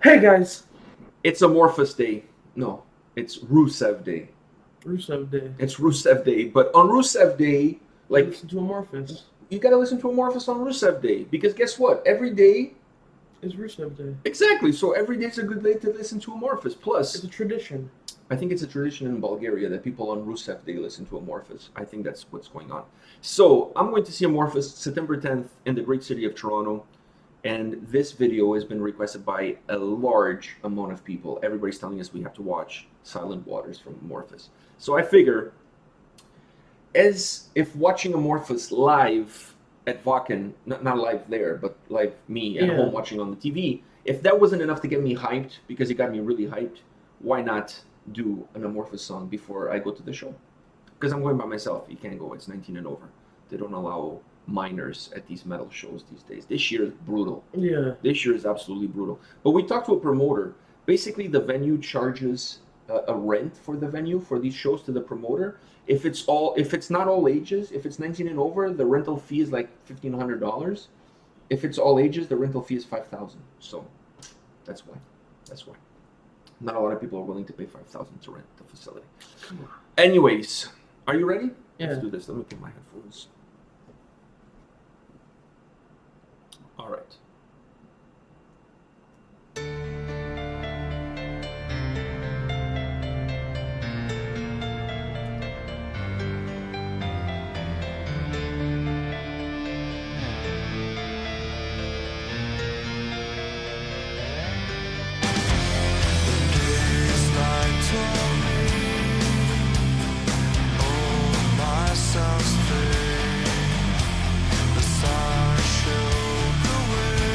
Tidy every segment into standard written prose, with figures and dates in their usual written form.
Hey guys! It's Amorphis Day. No, it's Rusev Day. Rusev Day. It's Rusev Day, but on Rusev Day, like, listen to Amorphis. you gotta listen to Amorphis on Rusev Day, because guess what? Every day is Rusev Day. Exactly, so every day is a good day to listen to Amorphis. Plus, it's a tradition. I think it's a tradition in Bulgaria that people on Rusev Day listen to Amorphis. I think that's what's going on. So, I'm going to see Amorphis September 10th in the great city of Toronto. And this video has been requested by a large amount of people. Everybody's telling us we have to watch Silent Waters from Amorphis. So I figure, as if watching Amorphis live at Vakken, not live there, but live me at home watching on the TV, if that wasn't enough to get me hyped, because it got me really hyped, why not do an Amorphis song before I go to the show? Because I'm going by myself. You can't go. It's 19 and over. They don't allow minors at these metal shows these days. This year is brutal. Yeah. This year is absolutely brutal. But we talked to a promoter. Basically, the venue charges a rent for the venue for these shows to the promoter. If it's not all ages, if it's 19 and over, the rental fee is like $1,500. If it's all ages, the rental fee is $5,000. So that's why. That's why. Not a lot of people are willing to pay $5,000 to rent the facility. Come on. Anyways, are you ready? Yeah. Let's do this. Let me get my headphones. All right. The sun showed the way.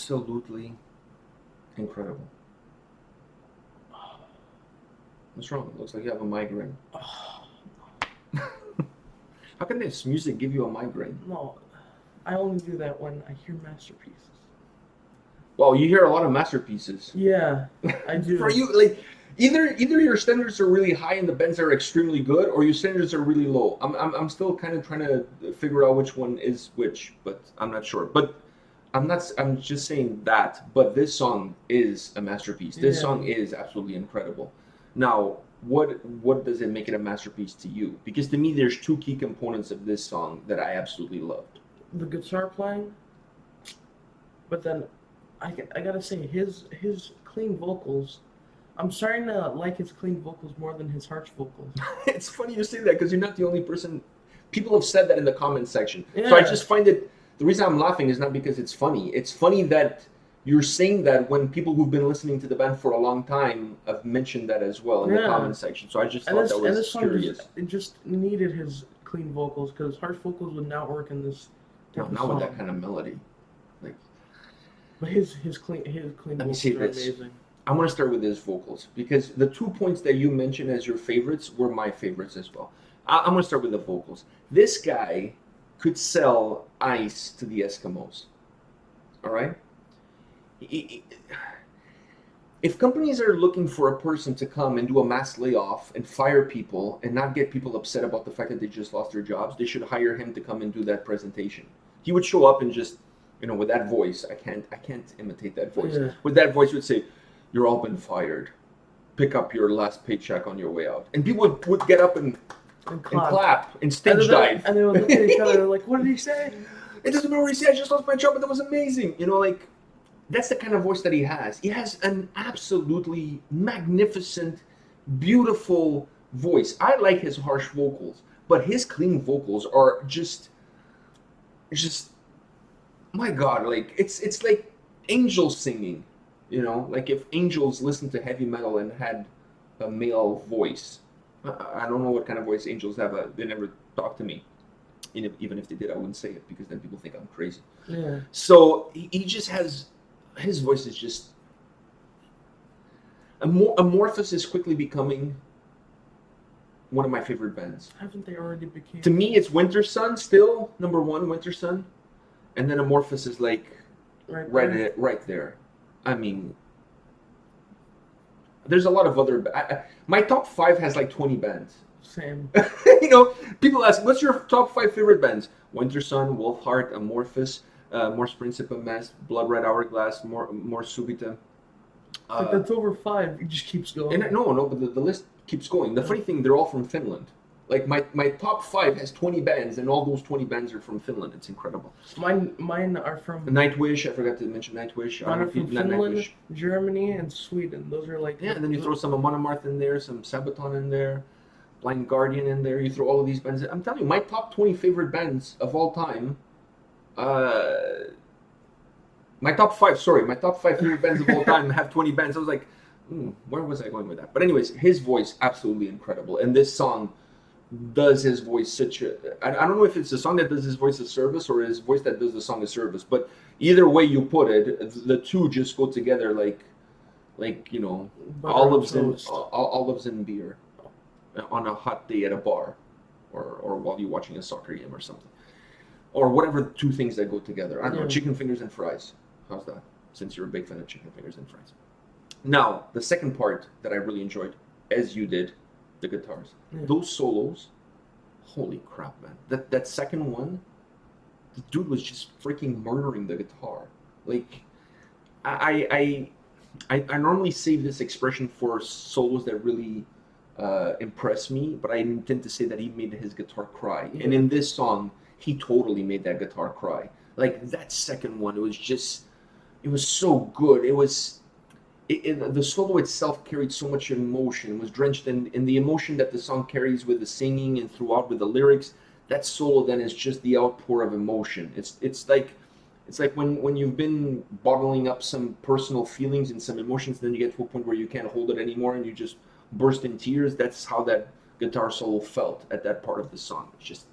absolutely incredible. What's wrong? It looks like you have a migraine. How can this music give you a migraine? No, I only do that when I hear masterpieces. Well, you hear a lot of masterpieces. Yeah, I do. For you, like either your standards are really high and the bends are extremely good, or your standards are really low. I'm still kind of trying to figure out which one is which, but I'm not sure. But I'm just saying that. But this song is a masterpiece. This song is absolutely incredible. Now, what does it make it a masterpiece to you? Because to me, there's two key components of this song that I absolutely loved. The guitar playing, but then I gotta say his clean vocals. I'm starting to like his clean vocals more than his harsh vocals. It's funny you say that because you're not the only person. People have said that in the comment section. Yeah. So I just find it. The reason I'm laughing is not because it's funny. It's funny that you're saying that when people who've been listening to the band for a long time have mentioned that as well in the comment section. So I just thought that was curious. It just needed his clean vocals because harsh vocals would not work in this. Not with that kind of melody. Like, but his clean vocals are amazing. I want to start with his vocals because the 2 points that you mentioned as your favorites were my favorites as well. I'm going to start with the vocals. This guy could sell ice to the Eskimos. All right? If companies are looking for a person to come and do a mass layoff and fire people and not get people upset about the fact that they just lost their jobs, they should hire him to come and do that presentation. He would show up and just, with that voice, I can't imitate that voice. Yeah. With that voice, he would say, "You're all been fired. Pick up your last paycheck on your way out." And people would get up and clap and stage dive. And they would look at each other like, "What did he say?" It doesn't matter what he said. I just lost my job, but that was amazing. That's the kind of voice that he has. He has an absolutely magnificent, beautiful voice. I like his harsh vocals, but his clean vocals are just my God, like it's like angels singing, like if angels listened to heavy metal and had a male voice. I don't know what kind of voice angels have. They never talk to me. Even if they did, I wouldn't say it because then people think I'm crazy. Yeah. So he just has. His voice is just... Amorphis is quickly becoming one of my favorite bands. Haven't they already became... To me, it's Wintersun still, number one, Wintersun. And then Amorphis is like right there. I mean, there's a lot of other... my top 5 has like 20 bands. Same. People ask, what's your top 5 favorite bands? Wintersun, Wolfheart, Amorphis, Morse Principium, Blood Red Hourglass, more Subita. That's over 5. It just keeps going. And no, but the list keeps going. The funny thing, they're all from Finland. Like my top 5 has 20 bands, and all those 20 bands are from Finland. It's incredible. Mine are from Nightwish. I forgot to mention Nightwish. Mine are from Finland, Germany, and Sweden. Those are like and then you throw some Monomarth in there, some Sabaton in there, Blind Guardian in there. You throw all of these bands. I'm telling you, my top 20 favorite bands of all time. My top 5 favorite bands of all time have 20 bands. I was like, where was I going with that? But anyways, his voice, absolutely incredible. And this song does his voice such a... I don't know if it's a song that does his voice a service or his voice that does the song a service. But either way you put it, the two just go together like olives and beer on a hot day at a bar or while you're watching a soccer game or something. Or whatever two things that go together. I don't know, chicken fingers and fries. How's that? Since you're a big fan of chicken fingers and fries. Now, the second part that I really enjoyed, as you did, the guitars. Yeah. Those solos, holy crap, man. That second one, the dude was just freaking murdering the guitar. Like, I normally save this expression for solos that really impress me, but I intend to say that he made his guitar cry. Yeah. And in this song, he totally made that guitar cry. Like that second one, it was so good. The solo itself carried so much emotion. It was drenched in the emotion that the song carries with the singing and throughout with the lyrics. That solo then is just the outpour of emotion. It's like when you've been bottling up some personal feelings and some emotions, then you get to a point where you can't hold it anymore and you just burst in tears. That's how that guitar solo felt at that part of the song. It's just,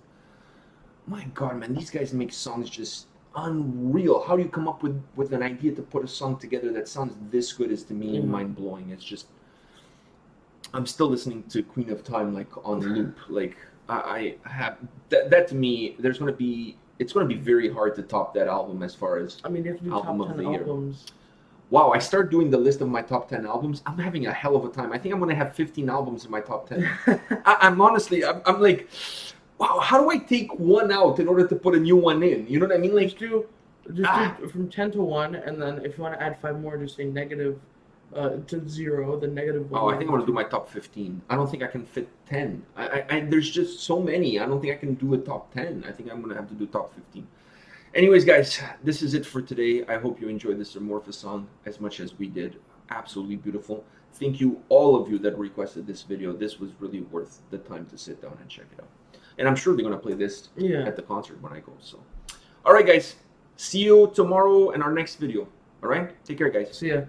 my God, man, these guys make songs just unreal. How do you come up with an idea to put a song together that sounds this good? Is to me mind-blowing. It's just, I'm still listening to Queen of Time like on loop. Like I have that to me. It's going to be very hard to top that album as far as I mean, you have to do album top of 10 the year. albums. Wow, I start doing the list of my top 10 albums. I'm having a hell of a time. I think I'm going to have 15 albums in my top 10. I'm honestly, I'm like, wow, how do I take one out in order to put a new one in? You know what I mean? Like, do from 10 to 1, and then if you want to add 5 more, just say negative to 0, then negative 1. oh, I think I'm going to do my top 15. I don't think I can fit 10. There's just so many. I don't think I can do a top 10. I think I'm going to have to do top 15. Anyways, guys, this is it for today. I hope you enjoyed this Amorphis song as much as we did. Absolutely beautiful. Thank you, all of you that requested this video. This was really worth the time to sit down and check it out. And I'm sure they're going to play this at the concert when I go. So, all right, guys. See you tomorrow in our next video. All right? Take care, guys. See ya.